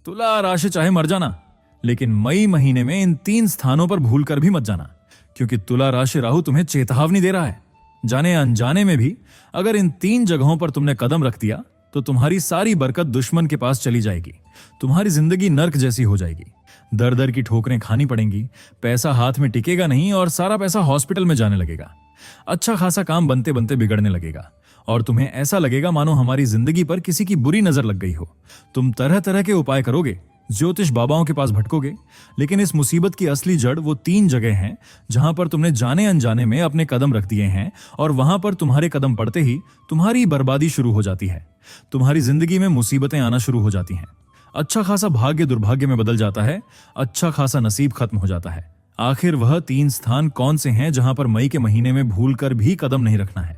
तुला राशि चाहे मर जाना, लेकिन मई महीने में इन 3 स्थानों पर भूल कर भी मत जाना, क्योंकि तुला राशि राहु तुम्हें चेतावनी दे रहा है। जाने अनजाने में भी अगर इन 3 जगहों पर तुमने कदम रख दिया तो तुम्हारी सारी बरकत दुश्मन के पास चली जाएगी। तुम्हारी जिंदगी नर्क जैसी हो जाएगी। दर दर की ठोकरें खानी पड़ेंगी, पैसा हाथ में टिकेगा नहीं और सारा पैसा हॉस्पिटल में जाने लगेगा। अच्छा खासा काम बनते बनते बिगड़ने लगेगा और तुम्हें ऐसा लगेगा मानो हमारी जिंदगी पर किसी की बुरी नजर लग गई हो। तुम तरह तरह के उपाय करोगे, ज्योतिष बाबाओं के पास भटकोगे, लेकिन इस मुसीबत की असली जड़ वो 3 जगह हैं जहां पर तुमने जाने अनजाने में अपने कदम रख दिए हैं और वहां पर तुम्हारे कदम पड़ते ही तुम्हारी बर्बादी शुरू हो जाती है। तुम्हारी जिंदगी में मुसीबतें आना शुरू हो जाती हैं। अच्छा खासा भाग्य दुर्भाग्य में बदल जाता है। अच्छा खासा नसीब खत्म हो जाता है। आखिर वह 3 स्थान कौन से हैं जहां पर मई के महीने में भूल कर भी कदम नहीं रखना है?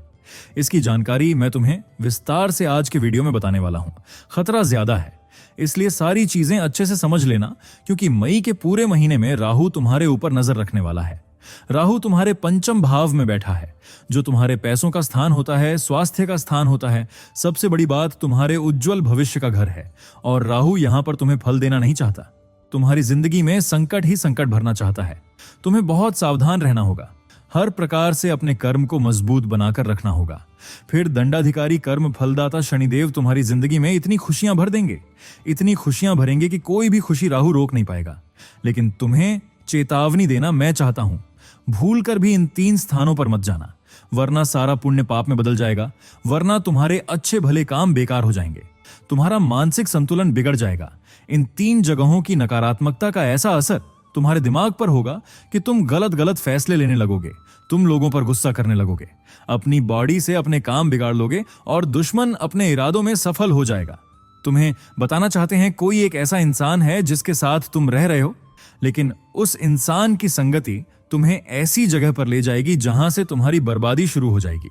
इसकी जानकारी मैं तुम्हें विस्तार से आज के वीडियो में बताने वाला हूं। खतरा ज्यादा है, इसलिए सारी चीजें अच्छे से समझ लेना, क्योंकि मई के पूरे महीने में राहु तुम्हारे ऊपर नजर रखने वाला है। राहु तुम्हारे पंचम भाव में बैठा है, जो तुम्हारे पैसों का स्थान होता है, स्वास्थ्य का स्थान होता है। सबसे बड़ी बात, तुम्हारे उज्जवल भविष्य का घर है। और राहु यहां पर तुम्हें फल देना नहीं चाहता, तुम्हारी जिंदगी में संकट ही संकट भरना चाहता है। तुम्हें बहुत सावधान रहना होगा, हर प्रकार से अपने कर्म को मजबूत बनाकर रखना होगा। फिर दंडाधिकारी कर्म फलदाता शनिदेव तुम्हारी जिंदगी में इतनी खुशियां भर देंगे, इतनी खुशियां भरेंगे कि कोई भी खुशी राहु रोक नहीं पाएगा। लेकिन तुम्हें चेतावनी देना मैं चाहता हूं, भूल कर भी इन 3 स्थानों पर मत जाना, वरना सारा पुण्य पाप में बदल जाएगा, वरना तुम्हारे अच्छे भले काम बेकार हो जाएंगे, तुम्हारा मानसिक संतुलन बिगड़ जाएगा। इन 3 जगहों की नकारात्मकता का ऐसा असर तुम्हारे दिमाग पर होगा कि तुम गलत गलत फैसले लेने लगोगे, तुम लोगों पर गुस्सा करने लगोगे, अपनी बॉडी से अपने काम बिगाड़ लोगे और दुश्मन अपने इरादों में सफल हो जाएगा। तुम्हें बताना चाहते हैं, कोई एक ऐसा इंसान है जिसके साथ तुम रह रहे हो, लेकिन उस इंसान की संगति तुम्हें ऐसी जगह पर ले जाएगी जहां से तुम्हारी बर्बादी शुरू हो जाएगी।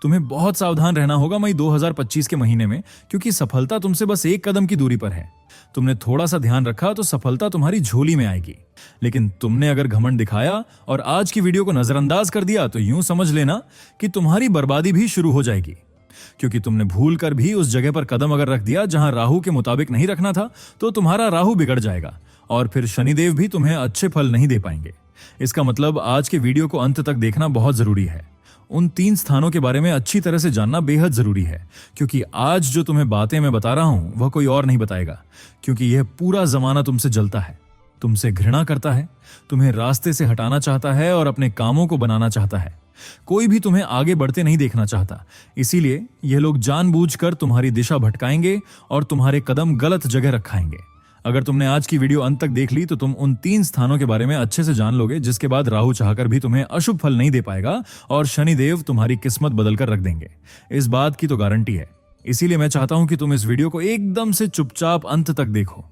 तुम्हें बहुत सावधान रहना होगा मई 2025 के महीने में, क्योंकि सफलता तुमसे बस 1 कदम की दूरी पर है। तुमने थोड़ा सा ध्यान रखा तो सफलता तुम्हारी झोली में आएगी, लेकिन तुमने अगर घमंड दिखाया और आज की वीडियो को नजरअंदाज कर दिया तो यूं समझ लेना कि तुम्हारी बर्बादी भी शुरू हो जाएगी। क्योंकि तुमने भूल कर भी उस जगह पर कदम अगर रख दिया जहां राहु के मुताबिक नहीं रखना था, तो तुम्हारा राहु बिगड़ जाएगा और फिर शनिदेव भी तुम्हें अच्छे फल नहीं दे पाएंगे। इसका मतलब आज के वीडियो को अंत तक देखना बहुत जरूरी है। उन 3 स्थानों के बारे में अच्छी तरह से जानना बेहद जरूरी है, क्योंकि आज जो तुम्हें बातें मैं बता रहा हूं वह कोई और नहीं बताएगा। क्योंकि यह पूरा जमाना तुमसे जलता है, तुमसे घृणा करता है, तुम्हें रास्ते से हटाना चाहता है और अपने कामों को बनाना चाहता है। कोई भी तुम्हें आगे बढ़ते नहीं देखना चाहता, इसीलिए ये लोग जानबूझकर तुम्हारी दिशा भटकाएंगे और तुम्हारे कदम गलत जगह रखाएंगे। अगर तुमने आज की वीडियो अंत तक देख ली तो तुम उन 3 स्थानों के बारे में अच्छे से जान लोगे, जिसके बाद राहु चाहकर भी तुम्हें अशुभ फल नहीं दे पाएगा और शनिदेव तुम्हारी किस्मत बदलकर रख देंगे। इस बात की तो गारंटी है। इसीलिए मैं चाहता हूं कि तुम इस वीडियो को एकदम से चुपचाप अंत तक देखो।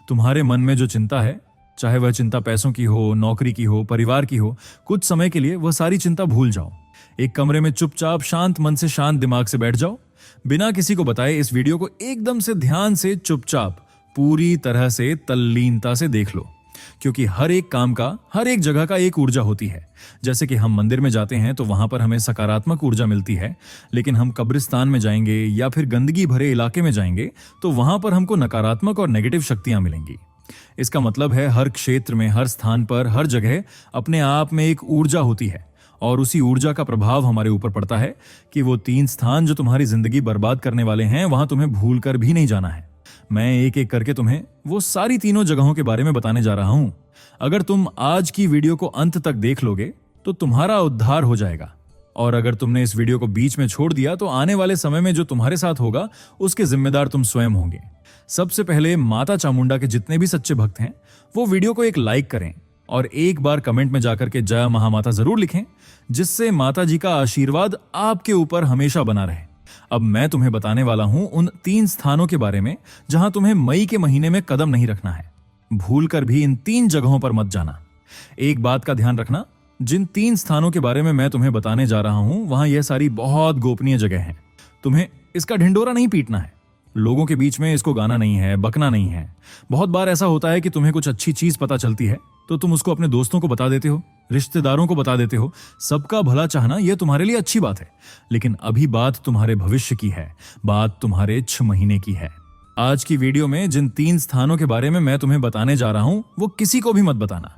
तुम्हारे मन में जो चिंता है, चाहे वह चिंता पैसों की हो, नौकरी की हो, परिवार की हो, कुछ समय के लिए वह सारी चिंता भूल जाओ। एक कमरे में चुपचाप शांत मन से शांत दिमाग से बैठ जाओ, बिना किसी को बताए इस वीडियो को एकदम से ध्यान से चुपचाप पूरी तरह से तल्लीनता से देख लो। क्योंकि हर एक काम का, हर एक जगह का एक ऊर्जा होती है। जैसे कि हम मंदिर में जाते हैं तो वहां पर हमें सकारात्मक ऊर्जा मिलती है, लेकिन हम कब्रिस्तान में जाएंगे या फिर गंदगी भरे इलाके में जाएंगे तो वहां पर हमको नकारात्मक और नेगेटिव शक्तियां मिलेंगी। इसका मतलब है हर क्षेत्र में, हर स्थान पर, हर जगह अपने आप में एक ऊर्जा होती है और उसी ऊर्जा का प्रभाव हमारे ऊपर पड़ता है कि वो 3 स्थान जो तुम्हारी जिंदगी बर्बाद करने वाले हैं, वहां तुम्हें भूल कर भी नहीं जाना है। मैं एक एक करके तुम्हें वो सारी 3 जगहों के बारे में बताने जा रहा हूं। अगर तुम आज की वीडियो को अंत तक देख लोगे तो तुम्हारा उद्धार हो जाएगा, और अगर तुमने इस वीडियो को बीच में छोड़ दिया तो आने वाले समय में जो तुम्हारे साथ होगा उसके जिम्मेदार तुम स्वयं होंगे। सबसे पहले माता चामुंडा के जितने भी सच्चे भक्त हैं वो वीडियो को एक लाइक करें और एक बार कमेंट में जाकर के जय महामाता जरूर लिखें, जिससे माता जी का आशीर्वाद आपके ऊपर हमेशा बना रहे। अब मैं तुम्हें बताने वाला हूं उन 3 स्थानों के बारे में जहां तुम्हें मई के महीने में कदम नहीं रखना है। भूल कर भी इन 3 जगहों पर मत जाना। एक बात का ध्यान रखना, जिन 3 स्थानों के बारे में मैं तुम्हें बताने जा रहा हूं वहां यह सारी बहुत गोपनीय जगह हैं। तुम्हें इसका ढिंडोरा नहीं पीटना है, लोगों के बीच में इसको गाना नहीं है, बकना नहीं है। बहुत बार ऐसा होता है कि तुम्हें कुछ अच्छी चीज पता चलती है तो तुम उसको अपने दोस्तों को बता देते हो, रिश्तेदारों को बता देते हो। सबका भला चाहना यह तुम्हारे लिए अच्छी बात है, लेकिन अभी बात तुम्हारे भविष्य की है, बात तुम्हारे 6 महीने की है। आज की वीडियो में जिन 3 स्थानों के बारे में मैं तुम्हें बताने जा रहा हूं वो किसी को भी मत बताना,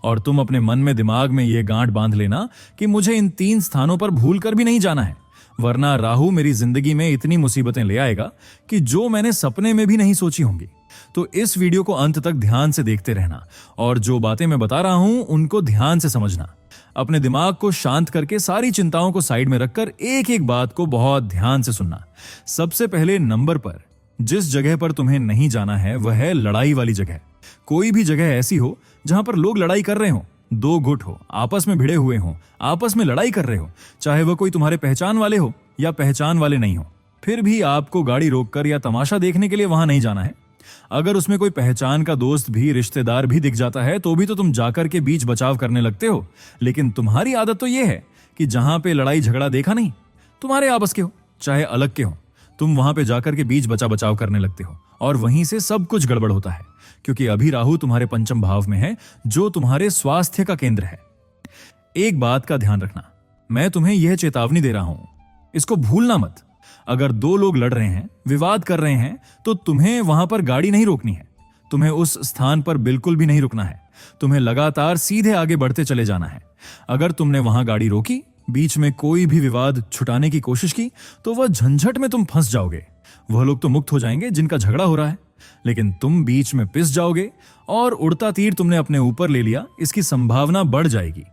और तुम अपने मन में दिमाग में यह गांठ बांध लेना कि मुझे इन 3 स्थानों पर भूल कर भी नहीं जाना है, वरना राहु मेरी जिंदगी में इतनी मुसीबतें ले आएगा कि जो मैंने सपने में भी नहीं सोची होंगी। तो इस वीडियो को अंत तक ध्यान से देखते रहना, और जो बातें मैं बता रहा हूं उनको ध्यान से समझना। अपने दिमाग को शांत करके सारी चिंताओं को साइड में रखकर एक एक बात को बहुत ध्यान से सुनना। सबसे पहले नंबर पर जिस जगह पर तुम्हें नहीं जाना है वह है लड़ाई वाली जगह। कोई भी जगह ऐसी हो जहां पर लोग लड़ाई कर रहे हो, दो गुट हो, आपस में भिड़े हुए हो, आपस में लड़ाई कर रहे हो, चाहे वह कोई तुम्हारे पहचान वाले हो या पहचान वाले नहीं हो, फिर भी आपको गाड़ी रोककर या तमाशा देखने के लिए वहां नहीं जाना है। अगर उसमें कोई पहचान का दोस्त भी, रिश्तेदार भी दिख जाता है तो भी तो तुम जाकर के बीच बचाव करने लगते हो। लेकिन तुम्हारी आदत तो यह है कि जहां पे लड़ाई झगड़ा देखा नहीं, तुम्हारे आपस के हो चाहे अलग के हो, तुम वहां पे जाकर के बीच बचाव करने लगते हो, और वहीं से सब कुछ गड़बड़ होता है। क्योंकि अभी राहु तुम्हारे पंचम भाव में है, जो तुम्हारे स्वास्थ्य का केंद्र है। एक बात का ध्यान रखना, मैं तुम्हें यह चेतावनी दे रहा हूं, इसको भूलना मत। अगर दो लोग लड़ रहे हैं, विवाद कर रहे हैं, तो तुम्हें वहां पर गाड़ी नहीं रोकनी है, तुम्हें उस स्थान पर बिल्कुल भी नहीं रुकना है, तुम्हें लगातार सीधे आगे बढ़ते चले जाना है। अगर तुमने वहां गाड़ी रोकी, बीच में कोई भी विवाद छुटाने की कोशिश की, तो वह झंझट में तुम फंस जाओगे। वह लोग तो मुक्त हो जाएंगे जिनका झगड़ा हो रहा है, लेकिन तुम बीच में पिस जाओगे और उड़ता तीर तुमने अपने ऊपर ले लिया, इसकी संभावना बढ़ जाएगी।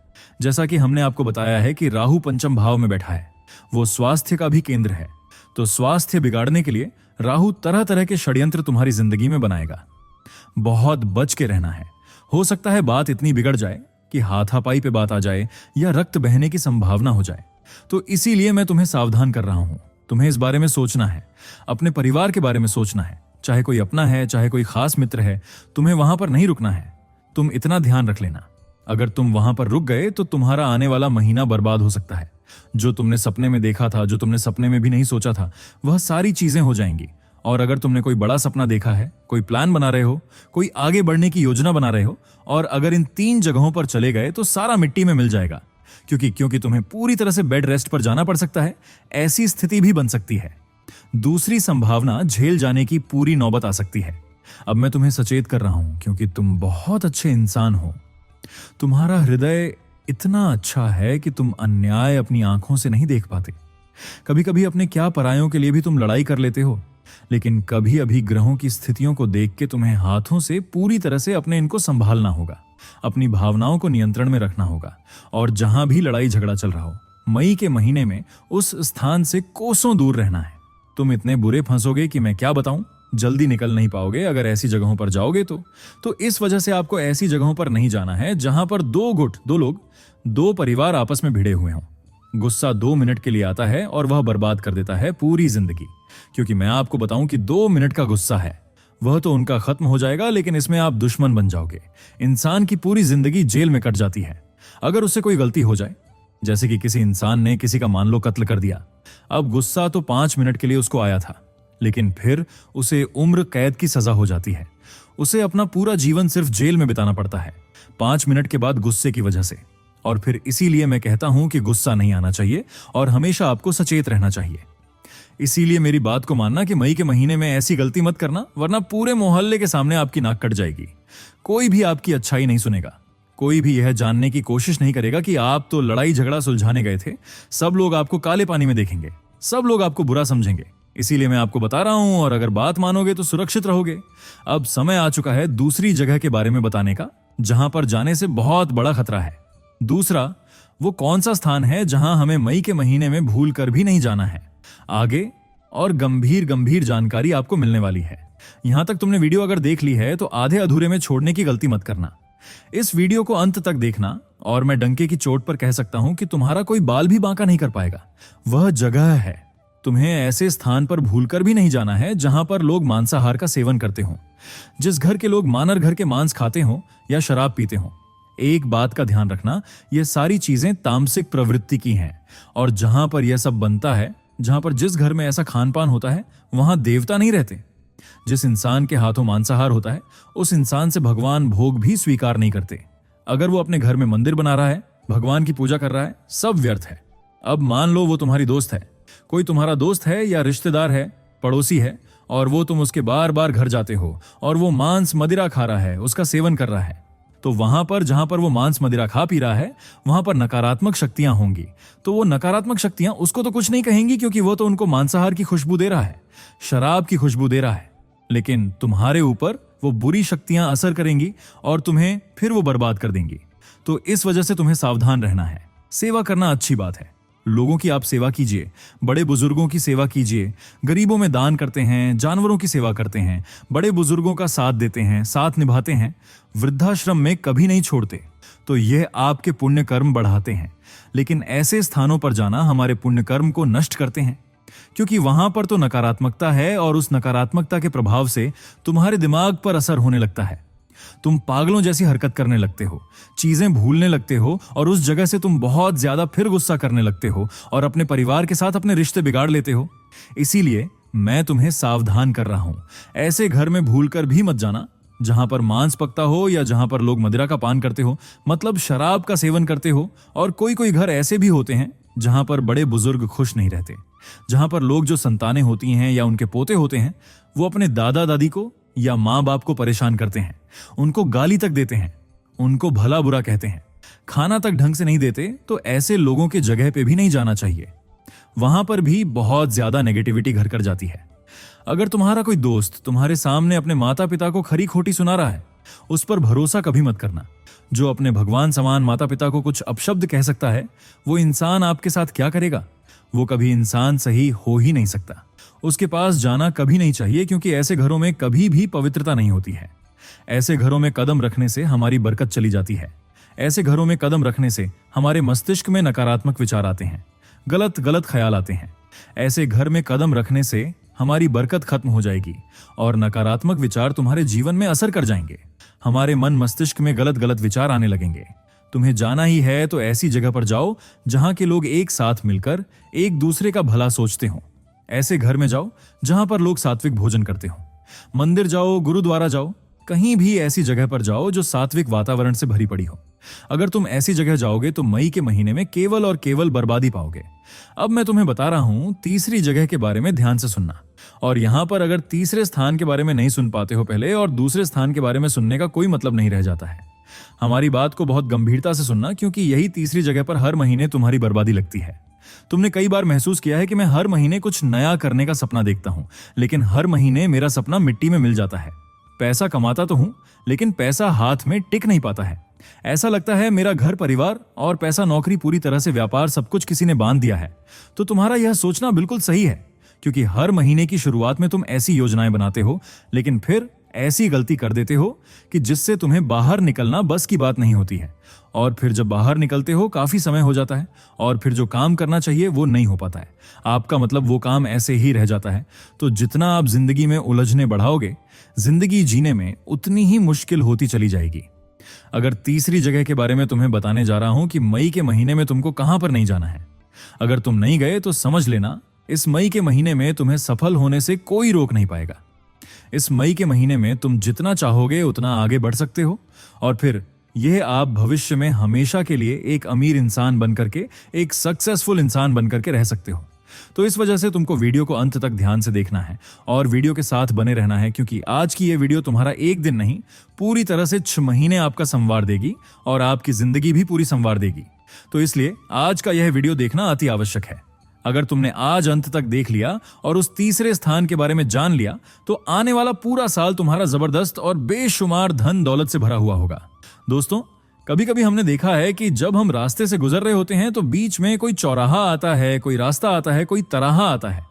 जैसा कि हमने आपको बताया है कि राहु पंचम भाव में बैठा है, वो स्वास्थ्य का भी केंद्र है। तो स्वास्थ्य बिगाड़ने के लिए राहु तरह तरह के षड्यंत्र तुम्हारी जिंदगी में बनाएगा। बहुत बच के रहना है। हो सकता है बात इतनी बिगड़ जाए कि हाथापाई पे बात आ जाए या रक्त बहने की संभावना हो जाए। तो इसीलिए मैं तुम्हें सावधान कर रहा हूं। तुम्हें इस बारे में सोचना है, अपने परिवार के बारे में सोचना है, चाहे कोई अपना है चाहे कोई खास मित्र है, तुम्हें वहां पर नहीं रुकना है। तुम इतना ध्यान रख लेना, अगर तुम वहां पर रुक गए तो तुम्हारा आने वाला महीना बर्बाद हो सकता है। जो तुमने सपने में देखा था, जो तुमने सपने में भी नहीं सोचा था, वह सारी चीजें हो जाएंगी। और अगर तुमने कोई बड़ा सपना देखा है, कोई प्लान बना रहे हो, कोई आगे बढ़ने की योजना बना रहे हो, और अगर इन 3 जगहों पर चले गए तो सारा मिट्टी में मिल जाएगा। क्योंकि तुम्हें पूरी तरह से बेड रेस्ट पर जाना पड़ सकता है, ऐसी स्थिति भी बन सकती है। दूसरी संभावना, झेल जाने की पूरी नौबत आ सकती है। अब मैं तुम्हें सचेत कर रहा हूं क्योंकि तुम बहुत अच्छे इंसान हो। तुम्हारा हृदय इतना अच्छा है कि तुम अन्याय अपनी आंखों से नहीं देख पाते। कभी कभी अपने क्या परायों के लिए भी तुम लड़ाई कर लेते हो, लेकिन कभी अभी ग्रहों की स्थितियों को देख के तुम्हें हाथों से पूरी तरह से अपने इनको संभालना होगा, अपनी भावनाओं को नियंत्रण में रखना होगा। और जहां भी लड़ाई झगड़ा चल रहा हो, मई के महीने में उस स्थान से कोसों दूर रहना है। तुम इतने बुरे फंसोगे कि मैं क्या बताऊं, जल्दी निकल नहीं पाओगे अगर ऐसी जगहों पर जाओगे तो इस वजह से आपको ऐसी जगहों पर नहीं जाना है जहां पर दो गुट, दो लोग, दो परिवार आपस में भिड़े हुए हों। गुस्सा 2 मिनट के लिए आता है और वह बर्बाद कर देता है पूरी जिंदगी। क्योंकि मैं आपको बताऊं कि 2 मिनट का गुस्सा है, वह तो उनका खत्म हो जाएगा, लेकिन इसमें आप दुश्मन बन जाओगे। इंसान की पूरी जिंदगी जेल में कट जाती है अगर उससे कोई गलती हो जाए। जैसे कि किसी इंसान ने किसी का मान लो कत्ल कर दिया। अब गुस्सा तो 5 मिनट के लिए उसको आया था, लेकिन फिर उसे उम्र कैद की सजा हो जाती है। उसे अपना पूरा जीवन सिर्फ जेल में बिताना पड़ता है 5 मिनट के बाद गुस्से की वजह से। और फिर इसीलिए मैं कहता हूं कि गुस्सा नहीं आना चाहिए और हमेशा आपको सचेत रहना चाहिए। इसीलिए मेरी बात को मानना कि मई के महीने में ऐसी गलती मत करना, वरना पूरे मोहल्ले के सामने आपकी नाक कट जाएगी। कोई भी आपकी अच्छाई नहीं सुनेगा, कोई भी यह जानने की कोशिश नहीं करेगा कि आप तो लड़ाई झगड़ा सुलझाने गए थे। सब लोग आपको काले पानी में देखेंगे, सब लोग आपको बुरा समझेंगे। इसीलिए मैं आपको बता रहा हूं, और अगर बात मानोगे तो सुरक्षित रहोगे। अब समय आ चुका है दूसरी जगह के बारे में बताने का, जहां पर जाने से बहुत बड़ा खतरा है। दूसरा, वो कौन सा स्थान है जहां हमें मई के महीने में भूल कर भी नहीं जाना है। आगे और गंभीर जानकारी आपको मिलने वाली है। यहां तक तुमने वीडियो अगर देख ली है तो आधे अधूरे में छोड़ने की गलती मत करना। इस वीडियो को अंत तक देखना, और मैं डंके की चोट पर कह सकता हूं कि तुम्हारा कोई बाल भी बांका नहीं कर पाएगा। वह जगह है, तुम्हें ऐसे स्थान पर भूलकर भी नहीं जाना है जहां पर लोग मांसाहार का सेवन करते हों, जिस घर के लोग मानर घर के मांस खाते हों या शराब पीते हों। एक बात का ध्यान रखना, ये सारी चीजें तामसिक प्रवृत्ति की हैं, और जहां पर यह सब बनता है, जहां पर जिस घर में ऐसा खान पान होता है, वहां देवता नहीं रहते। जिस इंसान के हाथों मांसाहार होता है, उस इंसान से भगवान भोग भी स्वीकार नहीं करते। अगर वो अपने घर में मंदिर बना रहा है, भगवान की पूजा कर रहा है, सब व्यर्थ है। अब मान लो वो तुम्हारी दोस्त है, कोई तुम्हारा दोस्त है या रिश्तेदार है, पड़ोसी है, और वो तुम उसके बार बार घर जाते हो और वो मांस मदिरा खा रहा है, उसका सेवन कर रहा है, तो वहां पर जहां पर वो मांस मदिरा खा पी रहा है वहां पर नकारात्मक शक्तियां होंगी। तो वो नकारात्मक शक्तियां उसको तो कुछ नहीं कहेंगी, क्योंकि वो तो उनको मांसाहार की खुशबू दे रहा है, शराब की खुशबू दे रहा है। लेकिन तुम्हारे ऊपर वो बुरी शक्तियां असर करेंगी और तुम्हें फिर वो बर्बाद कर देंगी। तो इस वजह से तुम्हें सावधान रहना है। सेवा करना अच्छी बात है, लोगों की आप सेवा कीजिए, बड़े बुजुर्गों की सेवा कीजिए, गरीबों में दान करते हैं, जानवरों की सेवा करते हैं, बड़े बुजुर्गों का साथ देते हैं, साथ निभाते हैं, वृद्धाश्रम में कभी नहीं छोड़ते। तो यह आपके पुण्य कर्म बढ़ाते हैं। लेकिन ऐसे स्थानों पर जाना हमारे पुण्य कर्म को नष्ट करते हैं, क्योंकि वहां पर तो नकारात्मकता है और उस नकारात्मकता के प्रभाव से तुम्हारे दिमाग पर असर होने लगता है। तुम पागलों जैसी हरकत करने लगते हो, चीजें भूलने लगते हो और उस जगह से तुम बहुत ज्यादा फिर गुस्सा करने लगते हो और अपने परिवार के साथ अपने रिश्ते बिगाड़ लेते हो। इसीलिए मैं तुम्हें सावधान कर रहा हूं। ऐसे घर में भूलकर भी मत जाना जहां पर मांस पकता हो या जहां पर लोग मदिरा का पान करते हो, मतलब शराब का सेवन करते हो। और कोई कोई घर ऐसे भी होते हैं जहां पर बड़े बुजुर्ग खुश नहीं रहते, जहां पर लोग जो संतानें होती हैं या उनके पोते होते हैं वो अपने दादा दादी को या माँ बाप को परेशान करते हैं, उनको गाली तक देते हैं, उनको भला बुरा कहते हैं, खाना तक ढंग से नहीं देते। तो ऐसे लोगों के जगह पे भी नहीं जाना चाहिए, वहां पर भी बहुत ज्यादा नेगेटिविटी घर कर जाती है। अगर तुम्हारा कोई दोस्त तुम्हारे सामने अपने माता पिता को खरी खोटी सुना रहा है, उस पर भरोसा कभी मत करना। जो अपने भगवान समान माता पिता को कुछ अपशब्द कह सकता है, वो इंसान आपके साथ क्या करेगा? वो कभी इंसान सही हो ही नहीं सकता। उसके पास जाना कभी नहीं चाहिए, क्योंकि ऐसे घरों में कभी भी पवित्रता नहीं होती है। ऐसे घरों में कदम रखने से हमारी बरकत चली जाती है। ऐसे घरों में कदम रखने से हमारे मस्तिष्क में नकारात्मक विचार आते हैं, गलत गलत ख्याल आते हैं। ऐसे घर में कदम रखने से हमारी बरकत खत्म हो जाएगी और नकारात्मक विचार तुम्हारे जीवन में असर कर जाएंगे। हमारे मन मस्तिष्क में गलत गलत विचार आने लगेंगे। तुम्हें जाना ही है तो ऐसी जगह पर जाओ जहां के लोग एक साथ मिलकर एक दूसरे का भला सोचते हो। ऐसे घर में जाओ जहां पर लोग सात्विक भोजन करते हो। मंदिर जाओ, गुरुद्वारा जाओ, कहीं भी ऐसी जगह पर जाओ जो सात्विक वातावरण से भरी पड़ी हो। अगर तुम ऐसी जगह जाओगे तो मई के महीने में केवल और केवल बर्बादी पाओगे। अब मैं तुम्हें बता रहा हूं तीसरी जगह के बारे में, ध्यान से सुनना। और यहां पर अगर तीसरे स्थान के बारे में नहीं सुन पाते हो पहले, और दूसरे स्थान के बारे में सुनने का कोई मतलब नहीं रह जाता है। हमारी बात को बहुत गंभीरता से सुनना, क्योंकि यही तीसरी जगह पर हर महीने तुम्हारी बर्बादी लगती है। तुमने कई बार महसूस किया है कि मैं हर महीने कुछ नया करने का सपना देखता हूं, लेकिन हर महीने मेरा सपना मिट्टी में मिल जाता है। पैसा कमाता तो हूं, लेकिन पैसा हाथ में टिक नहीं पाता है। ऐसा लगता है मेरा घर परिवार और पैसा, नौकरी, पूरी तरह से व्यापार, सब कुछ किसी ने बांध दिया है। तो तुम्हारा यह सोचना बिल्कुल सही है, क्योंकि हर महीने की शुरुआत में तुम ऐसी योजनाएं बनाते हो, लेकिन फिर ऐसी गलती कर देते हो कि जिससे तुम्हें बाहर निकलना बस की बात नहीं होती है। और फिर जब बाहर निकलते हो काफी समय हो जाता है और फिर जो काम करना चाहिए वो नहीं हो पाता है। आपका मतलब वो काम ऐसे ही रह जाता है। तो जितना आप जिंदगी में उलझने बढ़ाओगे, जिंदगी जीने में उतनी ही मुश्किल होती चली जाएगी। अगर तीसरी जगह के बारे में तुम्हें बताने जा रहा हूं कि मई के महीने में तुमको कहां पर नहीं जाना है। अगर तुम नहीं गए तो समझ लेना, इस मई के महीने में तुम्हें सफल होने से कोई रोक नहीं पाएगा। इस मई के महीने में तुम जितना चाहोगे उतना आगे बढ़ सकते हो और फिर यह आप भविष्य में हमेशा के लिए एक अमीर इंसान बनकर के, एक सक्सेसफुल इंसान बनकर के रह सकते हो। तो इस वजह से तुमको वीडियो को अंत तक ध्यान से देखना है और वीडियो के साथ बने रहना है, क्योंकि आज की यह वीडियो तुम्हारा एक दिन नहीं, पूरी तरह से 6 महीने आपका संवार देगी और आपकी जिंदगी भी पूरी संवार देगी। तो इसलिए आज का यह वीडियो देखना अति आवश्यक है। अगर तुमने आज अंत तक देख लिया और उस तीसरे स्थान के बारे में जान लिया, तो आने वाला पूरा साल तुम्हारा जबरदस्त और बेशुमार धन दौलत से भरा हुआ होगा। दोस्तों, कभी कभी हमने देखा है कि जब हम रास्ते से गुजर रहे होते हैं तो बीच में कोई चौराहा आता है, कोई रास्ता आता है, कोई तराहा आता है,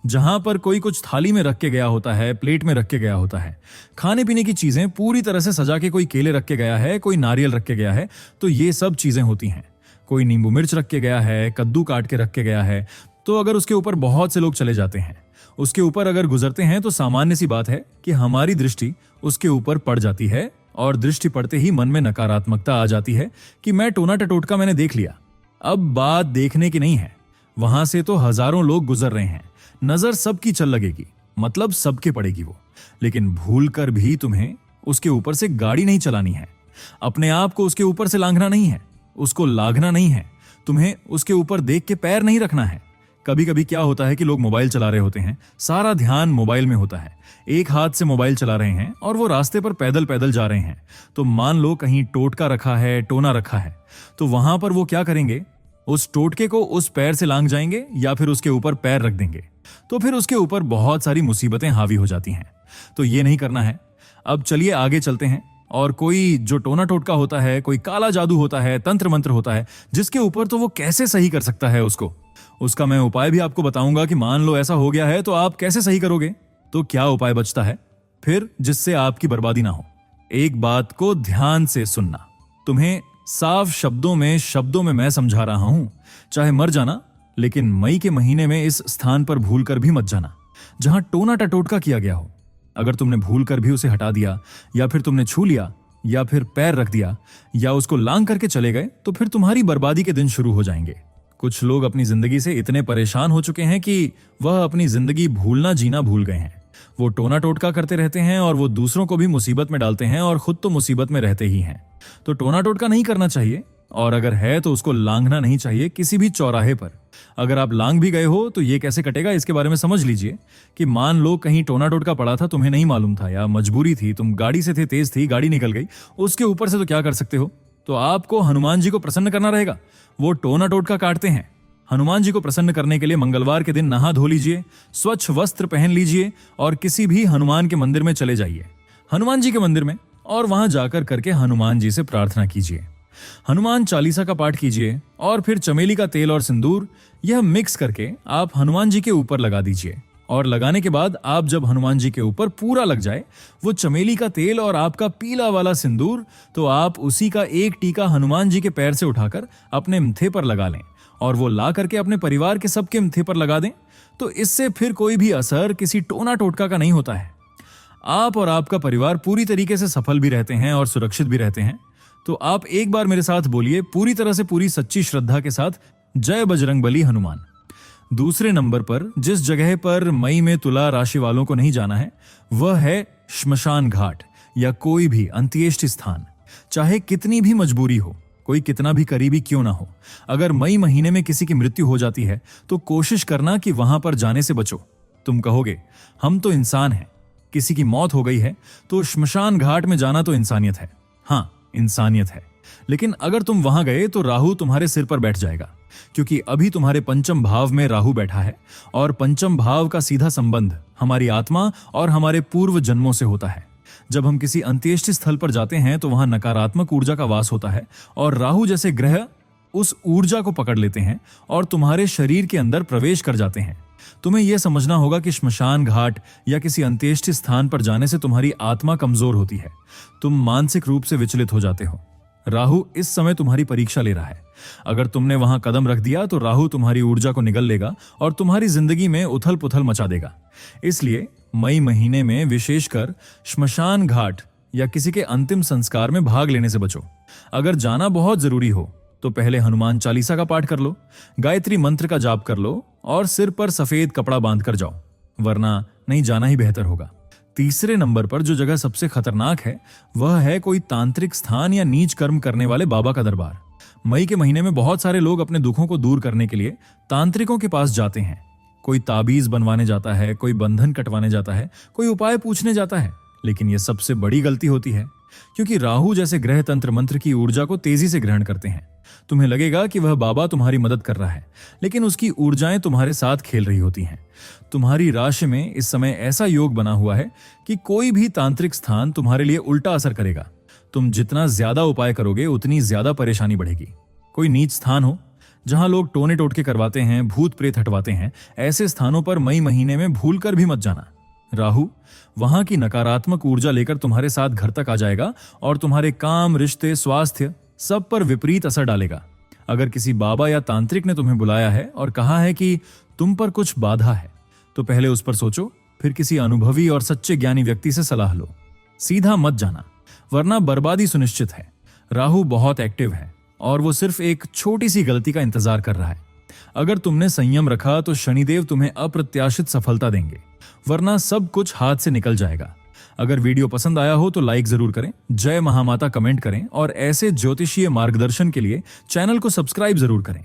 जहां पर कोई कुछ थाली में रख के गया होता है, प्लेट में रख के गया होता है, खाने पीने की चीजें पूरी तरह से सजा के, कोई केले रख के गया है, कोई नारियल रख के गया है। तो ये सब चीजें होती हैं। कोई नींबू मिर्च रख के गया है, कद्दू काट के रख के गया है। तो अगर उसके ऊपर बहुत से लोग चले जाते हैं, उसके ऊपर अगर गुजरते हैं, तो सामान्य सी बात है कि हमारी दृष्टि उसके ऊपर पड़ जाती है और दृष्टि पड़ते ही मन में नकारात्मकता आ जाती है कि मैं टोना टटोटका मैंने देख लिया, अब बात देखने की नहीं है। वहां से तो हजारों लोग गुजर रहे हैं, नजर सबकी चल लगेगी, मतलब सबके पड़ेगी वो। लेकिन भूल कर भी तुम्हें उसके ऊपर से गाड़ी नहीं चलानी है, अपने आप को उसके ऊपर से लांघना नहीं है, उसको लाघना नहीं है, तुम्हें उसके ऊपर देख के पैर नहीं रखना है, कभी कभी क्या होता है कि लोग मोबाइल चला रहे होते हैं, सारा ध्यान मोबाइल में होता है, एक हाथ से मोबाइल चला रहे हैं और वो रास्ते पर पैदल पैदल जा रहे हैं। तो मान लो कहीं टोटका रखा है, टोना रखा है, तो वहां पर वो क्या करेंगे, उस टोटके को उस पैर से लांघ जाएंगे या फिर उसके ऊपर पैर रख देंगे। तो फिर उसके ऊपर बहुत सारी मुसीबतें हावी हो जाती हैं। तो ये नहीं करना है। अब चलिए आगे चलते हैं। और कोई जो टोना टोटका होता है, कोई काला जादू होता है, तंत्र मंत्र होता है जिसके ऊपर, तो वो कैसे सही कर सकता है उसका मैं उपाय भी आपको बताऊंगा कि मान लो ऐसा हो गया है तो आप कैसे सही करोगे। तो क्या उपाय बचता है फिर जिससे आपकी बर्बादी ना हो। एक बात को ध्यान से सुनना, तुम्हें साफ शब्दों में मैं समझा रहा हूं। चाहे मर जाना, लेकिन मई के महीने में इस स्थान पर भूल कर भी मत जाना जहां टोना टटोटका किया गया हो। अगर तुमने भूल कर भी उसे हटा दिया, या फिर तुमने छू लिया, या फिर पैर रख दिया, या उसको लांग करके चले गए, तो फिर तुम्हारी बर्बादी के दिन शुरू हो जाएंगे। कुछ लोग अपनी जिंदगी से इतने परेशान हो चुके हैं कि वह अपनी जिंदगी भूलना जीना भूल गए हैं। वो टोना टोटका करते रहते हैं और वो दूसरों को भी मुसीबत में डालते हैं और खुद तो मुसीबत में रहते ही हैं। तो टोना टोटका नहीं करना चाहिए, और अगर है तो उसको लांघना नहीं चाहिए किसी भी चौराहे पर। अगर आप लांग भी गए हो तो ये कैसे कटेगा, इसके बारे में समझ लीजिए कि मान लो कहीं टोना टोटका पड़ा था, तुम्हें नहीं मालूम था या मजबूरी थी, तुम गाड़ी से थे, तेज थी, गाड़ी निकल गई, उसके ऊपर से तो क्या कर सकते हो। तो आपको हनुमान जी को प्रसन्न करना रहेगा। वो टोना टोटका काटते हैं। हनुमान जी को प्रसन्न करने के लिए मंगलवार के दिन नहा धो लीजिए, स्वच्छ वस्त्र पहन लीजिए और किसी भी हनुमान के मंदिर में चले जाइए, हनुमान जी के मंदिर में, और वहां जाकर करके हनुमान जी से प्रार्थना कीजिए। हनुमान चालीसा का पाठ कीजिए और फिर चमेली का तेल और सिंदूर यह मिक्स करके आप हनुमान जी के ऊपर लगा दीजिए। और लगाने के बाद आप जब हनुमान जी के ऊपर पूरा लग जाए वो चमेली का तेल और आपका पीला वाला सिंदूर, तो आप उसी का एक टीका हनुमान जी के पैर से उठाकर अपने मथे पर लगा लें और वो ला करके अपने परिवार के सबके मथे पर लगा दें। तो इससे फिर कोई भी असर किसी टोना टोटका का नहीं होता है। आप और आपका परिवार पूरी तरीके से सफल भी रहते हैं और सुरक्षित भी रहते हैं। तो आप एक बार मेरे साथ बोलिए पूरी तरह से, पूरी सच्ची श्रद्धा के साथ, जय बजरंगबली हनुमान। दूसरे नंबर पर जिस जगह पर मई में तुला राशि वालों को नहीं जाना है वह है श्मशान घाट या कोई भी अंत्येष्टि स्थान। चाहे कितनी भी मजबूरी हो, कोई कितना भी करीबी क्यों ना हो, अगर मई महीने में किसी की मृत्यु हो जाती है तो कोशिश करना कि वहां पर जाने से बचो। तुम कहोगे हम तो इंसान हैं, किसी की मौत हो गई है तो श्मशान घाट में जाना तो इंसानियत है। हाँ, इंसानियत है, लेकिन अगर तुम वहां गए तो राहु तुम्हारे सिर पर बैठ जाएगा, क्योंकि अभी तुम्हारे पंचम भाव में राहु बैठा है और पंचम भाव का सीधा संबंध हमारी आत्मा और हमारे पूर्व जन्मों से होता है। जब हम किसी अंत्येष्टि स्थल पर जाते हैं तो वहां नकारात्मक ऊर्जा का वास होता है और राहु जैसे ग्रह उस ऊर्जा को पकड़ लेते हैं और तुम्हारे शरीर के अंदर प्रवेश कर जाते हैं। तुम्हें यह समझना होगा कि श्मशान घाट या किसी अंत्येष्टि स्थान पर जाने से तुम्हारी आत्मा कमजोर होती है, तुम मानसिक रूप से विचलित हो जाते हो। राहु इस समय तुम्हारी परीक्षा ले रहा है। अगर तुमने वहां कदम रख दिया तो राहु तुम्हारी ऊर्जा को निगल लेगा और तुम्हारी जिंदगी में उथल पुथल मचा देगा। इसलिए मई महीने में विशेषकर श्मशान घाट या किसी के अंतिम संस्कार में भाग लेने से बचो। अगर जाना बहुत जरूरी हो तो पहले हनुमान चालीसा का पाठ कर लो, गायत्री मंत्र का जाप कर लो और सिर पर सफेद कपड़ा बांध कर जाओ, वरना नहीं जाना ही बेहतर होगा। तीसरे नंबर पर जो जगह सबसे खतरनाक है वह है कोई तांत्रिक स्थान या नीच कर्म करने वाले बाबा का दरबार। मई के महीने में बहुत सारे लोग अपने दुखों को दूर करने के लिए तांत्रिकों के पास जाते हैं। कोई ताबीज बनवाने जाता है, कोई बंधन कटवाने जाता है, कोई उपाय पूछने जाता है। लेकिन यह सबसे बड़ी गलती होती है, क्योंकि राहु जैसे ग्रह तंत्र मंत्र की ऊर्जा को तेजी से ग्रहण करते हैं। तुम्हें लगेगा कि वह बाबा तुम्हारी मदद कर रहा है, लेकिन उसकी ऊर्जाएं तुम्हारे साथ खेल रही होती हैं। तुम्हारी राशि में इस समय ऐसा योग बना हुआ है कि कोई भी तांत्रिक स्थान तुम्हारे लिए उल्टा असर करेगा। तुम जितना ज्यादा उपाय करोगे उतनी ज्यादा परेशानी बढ़ेगी। कोई नीच स्थान हो जहां लोग टोने टोटके करवाते हैं, भूत प्रेत हटवाते हैं, ऐसे स्थानों पर मई महीने में भूल कर भी मत जाना। राहु वहां की नकारात्मक ऊर्जा लेकर तुम्हारे साथ घर तक आ जाएगा और तुम्हारे काम, रिश्ते, स्वास्थ्य सब पर विपरीत असर डालेगा। अगर किसी बाबा या तांत्रिक ने तुम्हें बुलाया है और कहा है कि तुम पर कुछ बाधा है, तो पहले उस पर सोचो, फिर किसी अनुभवी और सच्चे ज्ञानी व्यक्ति से सलाह लो। सीधा मत जाना, वरना बर्बादी सुनिश्चित है। राहु बहुत एक्टिव है और वो सिर्फ एक छोटी सी गलती का इंतजार कर रहा है। अगर तुमने संयम रखा तो शनिदेव तुम्हें अप्रत्याशित सफलता देंगे, वरना सब कुछ हाथ से निकल जाएगा। अगर वीडियो पसंद आया हो तो लाइक जरूर करें, जय महामाता कमेंट करें और ऐसे ज्योतिषीय मार्गदर्शन के लिए चैनल को सब्सक्राइब जरूर करें।